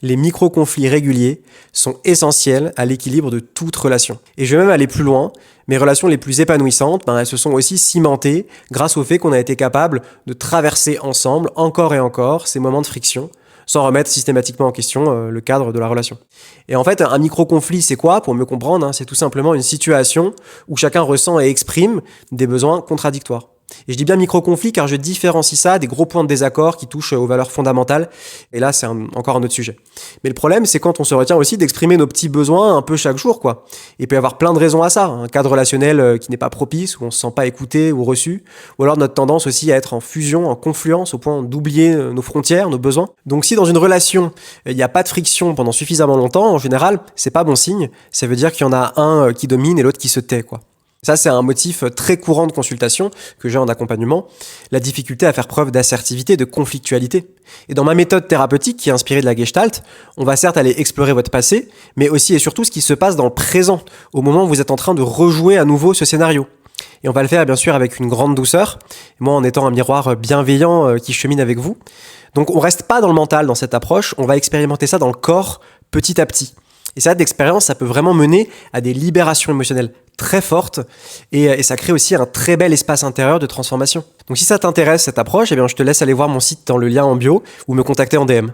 Les micro-conflits réguliers sont essentiels à l'équilibre de toute relation. Et je vais même aller plus loin, mes relations les plus épanouissantes, elles se sont aussi cimentées grâce au fait qu'on a été capable de traverser ensemble, encore et encore, ces moments de friction, sans remettre systématiquement en question le cadre de la relation. Et en fait, un micro-conflit, c'est quoi? Pour me comprendre, c'est tout simplement une situation où chacun ressent et exprime des besoins contradictoires. Et je dis bien micro-conflit car je différencie ça des gros points de désaccord qui touchent aux valeurs fondamentales. Et là, c'est encore un autre sujet. Mais le problème, c'est quand on se retient aussi d'exprimer nos petits besoins un peu chaque jour, quoi. Et il peut y avoir plein de raisons à ça. Un cadre relationnel qui n'est pas propice, où on se sent pas écouté ou reçu. Ou alors notre tendance aussi à être en fusion, en confluence, au point d'oublier nos frontières, nos besoins. Donc si dans une relation, il n'y a pas de friction pendant suffisamment longtemps, en général, c'est pas bon signe. Ça veut dire qu'il y en a un qui domine et l'autre qui se tait, quoi. Ça, c'est un motif très courant de consultation que j'ai en accompagnement, la difficulté à faire preuve d'assertivité, de conflictualité. Et dans ma méthode thérapeutique qui est inspirée de la Gestalt, on va certes aller explorer votre passé, mais aussi et surtout ce qui se passe dans le présent, au moment où vous êtes en train de rejouer à nouveau ce scénario. Et on va le faire bien sûr avec une grande douceur, moi en étant un miroir bienveillant qui chemine avec vous. Donc on reste pas dans le mental dans cette approche, on va expérimenter ça dans le corps petit à petit. Et ça, d'expérience, ça peut vraiment mener à des libérations émotionnelles très fortes et ça crée aussi un très bel espace intérieur de transformation. Donc si ça t'intéresse cette approche, eh bien, je te laisse aller voir mon site dans le lien en bio ou me contacter en DM.